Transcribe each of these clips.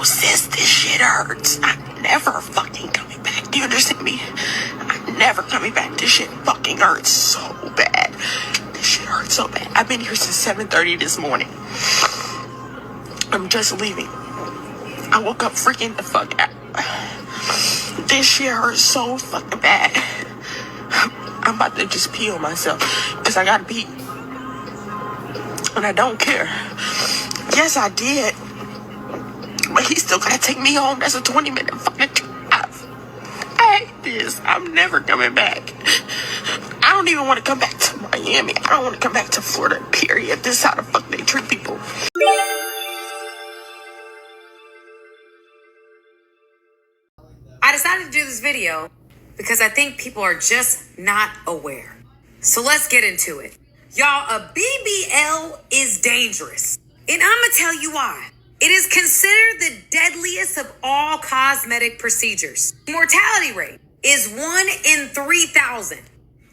sis, this shit hurts. I'm never fucking coming back. Do you understand me? I'm never coming back. This shit fucking hurts so bad. This shit hurts so bad. I've been here since 7:30 this morning. I'm just leaving. I woke up freaking the fuck out. This shit hurts so fucking bad. I'm about to just pee on myself because I gotta pee. And I don't care. Yes, I did. But he's still gotta take me home. That's a 20-minute fucking drive. I hate this. I'm never coming back. I don't even want to come back to Miami. I don't want to come back to Florida, period. This is how the fuck they treat people. I decided to do this video because I think people are just not aware. So let's get into it. Y'all, a BBL is dangerous. And I'm gonna tell you why. It is considered the deadliest of all cosmetic procedures. The mortality rate is 1 in 3,000.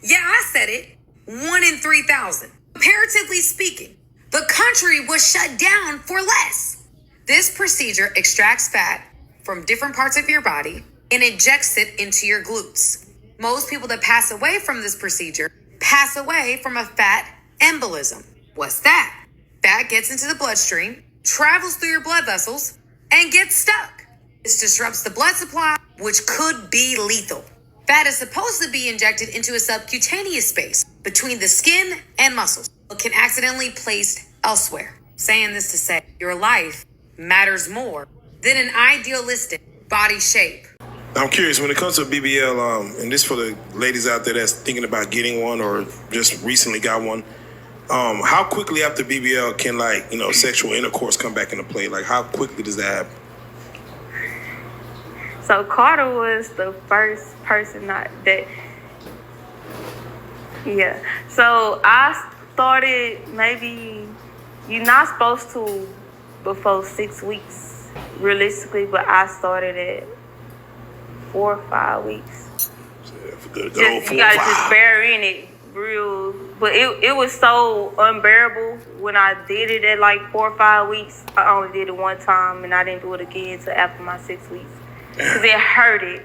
Yeah, I said it. 1 in 3,000. Comparatively speaking, the country was shut down for less. This procedure extracts fat from different parts of your body and injects it into your glutes. Most people that pass away from this procedure pass away from a fat embolism. What's that? Fat gets into the bloodstream, travels through your blood vessels, and gets stuck. This disrupts the blood supply, which could be lethal. Fat is supposed to be injected into a subcutaneous space between the skin and muscles, but can accidentally placed elsewhere. Saying this to say your life matters more than an idealistic body shape. I'm curious, when it comes to BBL, and this for the ladies out there that's thinking about getting one or just recently got one, how quickly after BBL can, sexual intercourse come back into play? Like, how quickly does that happen? So Carter was the first person So I started maybe, you're not supposed to before 6 weeks, realistically, but I started at 4 or 5 weeks. You gotta just bear in it real. But it was so unbearable when I did it at like 4 or 5 weeks. I only did it one time and I didn't do it again until after my 6 weeks. Because it hurted.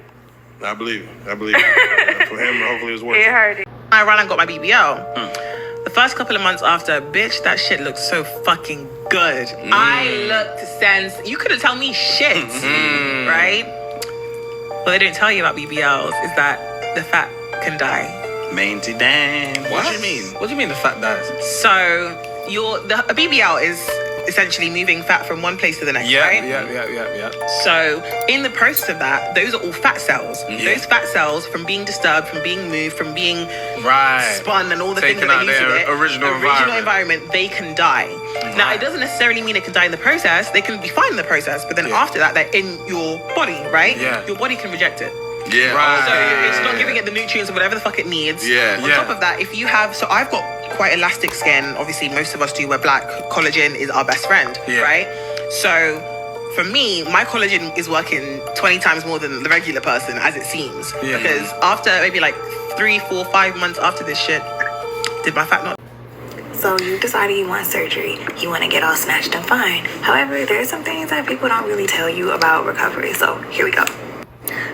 I believe it. For him, hopefully it was worth it. It hurted. I ran and got my BBL. The first couple of months after, bitch, that shit looked so fucking good. I looked to sense. You couldn't tell me shit, right? What they don't tell you about BBLs is that the fat can die. Mainty damn. What do you mean? What do you mean the fat dies? So a BBL is essentially moving fat from one place to the next, right? Yeah. So in the process of that, those are all fat cells. Yeah. Those fat cells, from being disturbed, from being moved, from being spun and all the things that they use to it, original environment, they can die. Right. Now, it doesn't necessarily mean it can die in the process. They can be fine in the process, but then after that, they're in your body, right? Yeah. Your body can reject it. Yeah. Right. So it's not giving it the nutrients or whatever the fuck it needs. Yeah. On top of that, if you have, so I've got quite elastic skin. Obviously, most of us do. We're black. Collagen is our best friend, right? So for me, my collagen is working 20 times more than the regular person, as it seems. Yeah. Because after maybe like 3, 4, 5 months after this shit, did my fat not? So you decided you want surgery. You want to get all snatched and fine. However, there are some things that people don't really tell you about recovery. So here we go.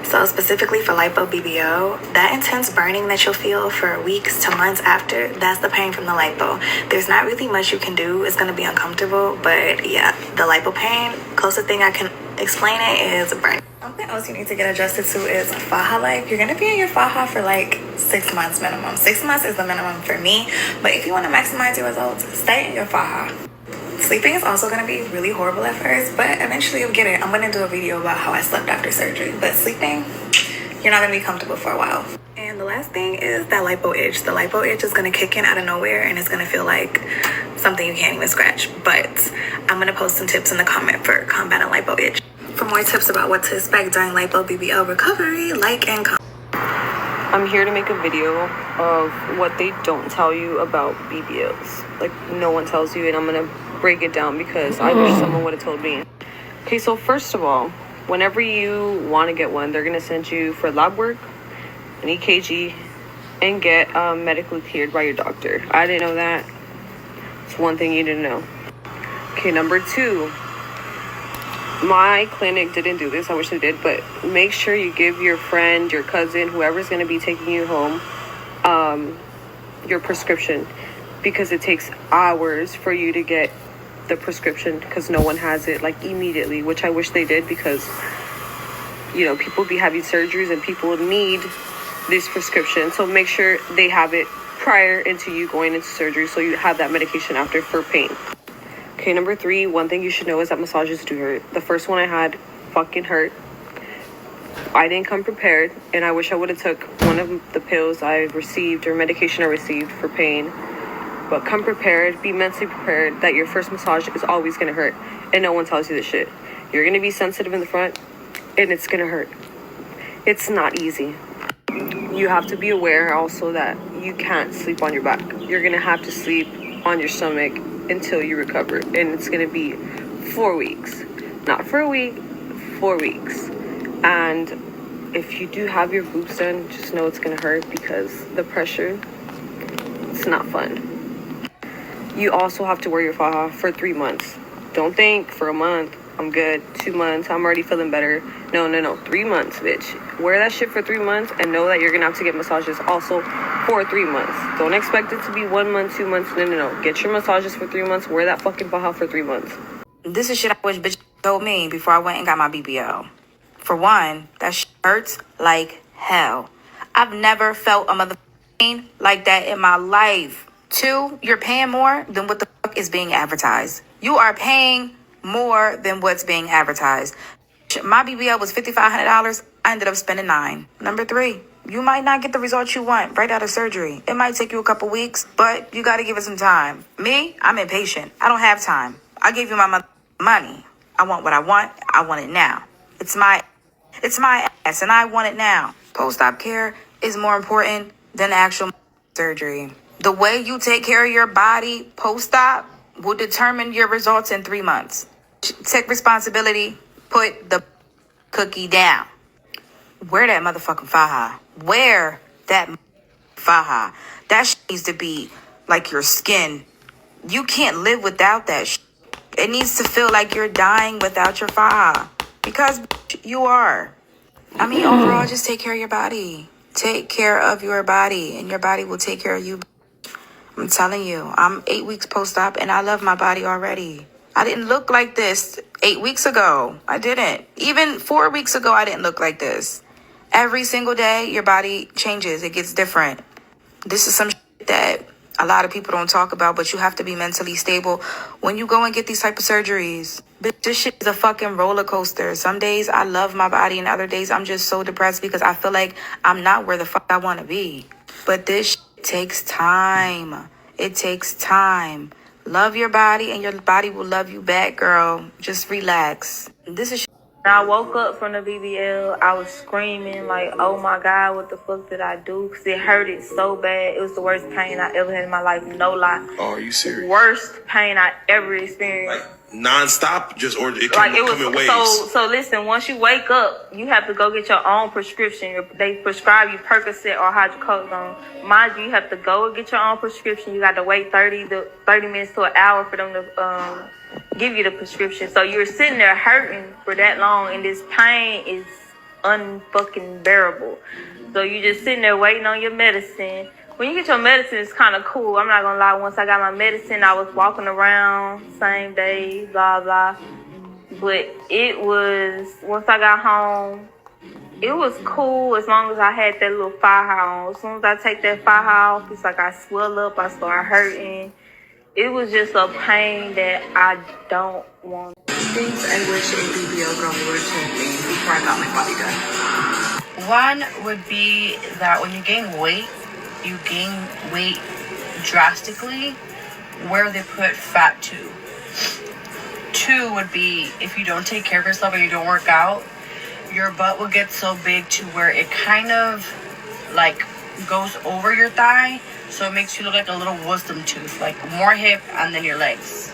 So specifically for lipo BBL, that intense burning that you'll feel for weeks to months after, that's the pain from the lipo. There's not really much you can do. It's going to be uncomfortable, but yeah, the lipo pain, closest thing I can explain it is burning. Something else you need to get adjusted to is faja life. You're going to be in your faja for like 6 months minimum. 6 months is the minimum for me, but if you want to maximize your results, stay in your faja. Sleeping is also going to be really horrible at first, but eventually you'll get it. I'm going to do a video about how I slept after surgery, but sleeping, you're not going to be comfortable for a while. And the last thing is that lipo itch. The lipo itch is going to kick in out of nowhere, and it's going to feel like something you can't even scratch. But I'm going to post some tips in the comment for combating lipo itch. For more tips about what to expect during lipo BBL recovery, like and comment. I'm here to make a video of what they don't tell you about BBLs. Like, no one tells you, and I'm going to break it down because I wish someone would have told me. Okay, so first of all, whenever you want to get one, they're going to send you for lab work, an EKG, and get medically cleared by your doctor. I didn't know that. It's one thing you didn't know. Okay, number 2. My clinic didn't do this. I wish they did, but make sure you give your friend, your cousin, whoever's going to be taking you home, your prescription, because it takes hours for you to get the prescription because no one has it like immediately, which I wish they did because, you know, people be having surgeries and people need this prescription. So make sure they have it prior into you going into surgery so you have that medication after for pain. Okay, number 3, one thing you should know is that massages do hurt. The first one I had fucking hurt. I didn't come prepared, and I wish I would have took one of the pills I received or medication I received for pain. But come prepared, be mentally prepared that your first massage is always going to hurt, and no one tells you this shit. You're going to be sensitive in the front, and it's going to hurt. It's not easy. You have to be aware also that you can't sleep on your back. You're going to have to sleep on your stomach until you recover, and it's going to be 4 weeks. Not for a week, 4 weeks. And if you do have your boobs done, just know it's going to hurt because the pressure, it's not fun. You also have to wear your faja for 3 months. Don't think for a month, I'm good. 2 months, I'm already feeling better. No. 3 months, bitch. Wear that shit for 3 months and know that you're going to have to get massages also for 3 months. Don't expect it to be 1 month, 2 months. No. Get your massages for 3 months. Wear that fucking faja for 3 months. This is shit I wish bitch told me before I went and got my BBL. For one, that shit hurts like hell. I've never felt a motherfucking pain like that in my life. 2, you're paying more than what the fuck is being advertised. You are paying more than what's being advertised. My BBL was $5,500. I ended up spending $9. Number 3, you might not get the results you want right out of surgery. It might take you a couple weeks, but you got to give it some time. Me, I'm impatient. I don't have time. I gave you my money. I want what I want. I want it now. It's my ass, and I want it now. Post-op care is more important than actual surgery. The way you take care of your body post-op will determine your results in 3 months. Take responsibility. Put the cookie down. Wear that motherfucking faja. Wear that faja. That shit needs to be like your skin. You can't live without that shit. It needs to feel like you're dying without your faja. Because you are. I mean, overall, just take care of your body. Take care of your body, and your body will take care of you. I'm telling you, I'm 8 weeks post-op, and I love my body already. I didn't look like this 8 weeks ago. I didn't. Even 4 weeks ago, I didn't look like this. Every single day, your body changes. It gets different. This is some shit that a lot of people don't talk about, but you have to be mentally stable when you go and get these type of surgeries. This shit is a fucking roller coaster. Some days I love my body, and other days I'm just so depressed because I feel like I'm not where the fuck I want to be. But this shit takes time. It takes time. Love your body, and your body will love you back, girl. Just relax. This is When I woke up from the BBL, I was screaming like, oh my God, what the fuck did I do? Because it hurted so bad. It was the worst pain I ever had in my life. No lie. Oh, are you serious? Worst pain I ever experienced. Like non-stop, just or it Like come, it was come in waves. so listen, once you wake up, you have to go get your own prescription. They prescribe you Percocet or hydrocodone. Mind you, you have to go and get your own prescription. You got to wait 30 minutes to an hour for them to give you the prescription. So you're sitting there hurting for that long, and this pain is unfucking bearable. So you just sitting there waiting on your medicine. When you get your medicine, it's kind of cool. I'm not gonna lie. Once I got my medicine, I was walking around same day, blah blah. But it was, once I got home, it was cool as long as I had that little faja on. As soon as I take that faja off, it's like I swell up, I start hurting. It was just a pain that I don't want. Things I wish a BBL girl would have told me before I got my body done. One would be that when you gain weight, you gain weight drastically where they put fat to. 2 would be if you don't take care of yourself and you don't work out, your butt will get so big to where it kind of like goes over your thigh, so it makes you look like a little wisdom tooth, like more hip and then your legs.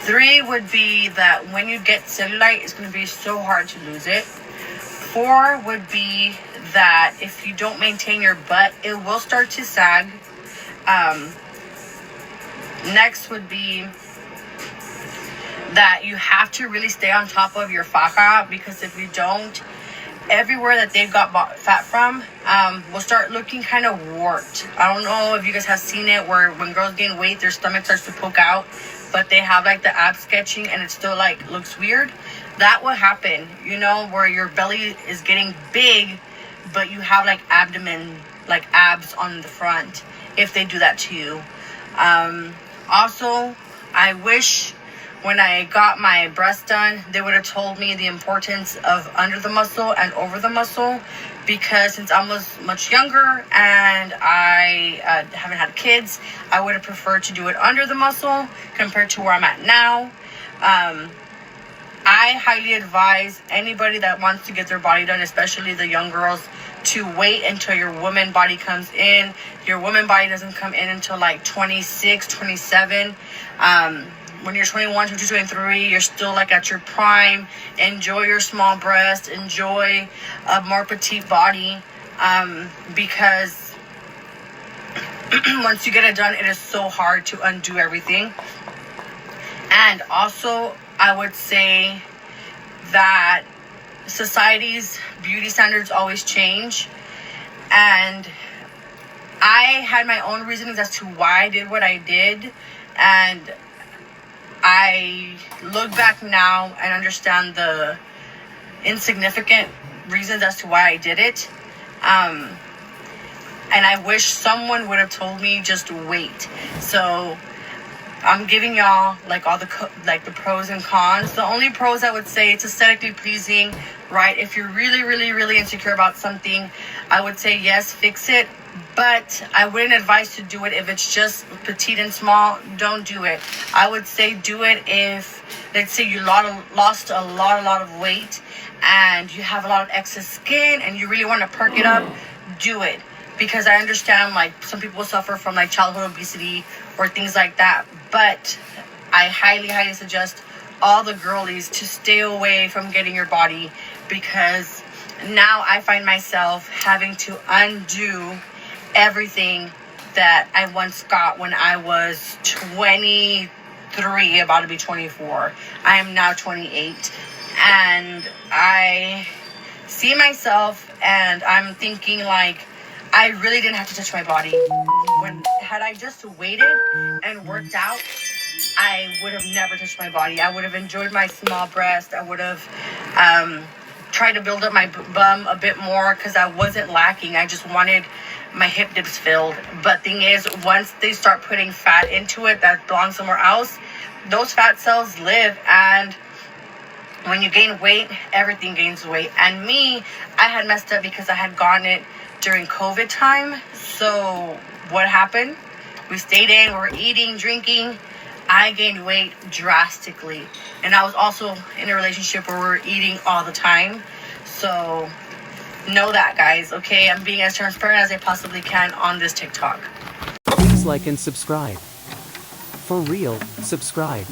3 would be that when you get cellulite, it's going to be so hard to lose it. 4 would be that if you don't maintain your butt, it will start to sag. Next would be that you have to really stay on top of your faja, because if you don't, everywhere that they've got fat from will start looking kind of warped. I don't know if you guys have seen it, where when girls gain weight, their stomach starts to poke out, but they have like the ab sketching and it still like looks weird. That will happen, you know, where your belly is getting big, but you have like abdomen, like abs on the front, if they do that to you. Also, I wish when I got my breast done, they would have told me the importance of under the muscle and over the muscle, because since I was much younger and I haven't had kids, I would have preferred to do it under the muscle compared to where I'm at now. I highly advise anybody that wants to get their body done, especially the young girls, to wait until your woman body comes in. Your woman body doesn't come in until like 26, 27. When you're 21, 22, 23, you're still like at your prime. Enjoy your small breast. Enjoy a more petite body. Because once you get it done, it is so hard to undo everything. And also, I would say that society's beauty standards always change. And I had my own reasons as to why I did what I did. And I look back now and understand the insignificant reasons as to why I did it. And I wish someone would have told me just wait. So I'm giving y'all like all the the pros and cons. The only pros I would say, it's aesthetically pleasing, right? If you're really, really, really insecure about something, I would say yes, fix it. But I wouldn't advise to do it if it's just petite and small. Don't do it. I would say do it if, let's say, you lost a lot of weight and you have a lot of excess skin and you really want to perk it up. Do it. Because I understand like some people suffer from like childhood obesity or things like that. But I highly, highly suggest all the girlies to stay away from getting your body, because now I find myself having to undo everything that I once got when I was 23, about to be 24. I am now 28, and I see myself and I'm thinking like, I really didn't have to touch my body. Had I just waited and worked out, I would have never touched my body. I would have enjoyed my small breast. I would have tried to build up my bum a bit more, because I wasn't lacking. I just wanted my hip dips filled. But thing is, once they start putting fat into it that belongs somewhere else, those fat cells live, and when you gain weight, everything gains weight. And me, I had messed up because I had gotten it during COVID time. So what happened? We stayed in, we were eating, drinking. I gained weight drastically. And I was also in a relationship where we were eating all the time. So know that, guys, okay? I'm being as transparent as I possibly can on this TikTok. Please like and subscribe. For real, subscribe.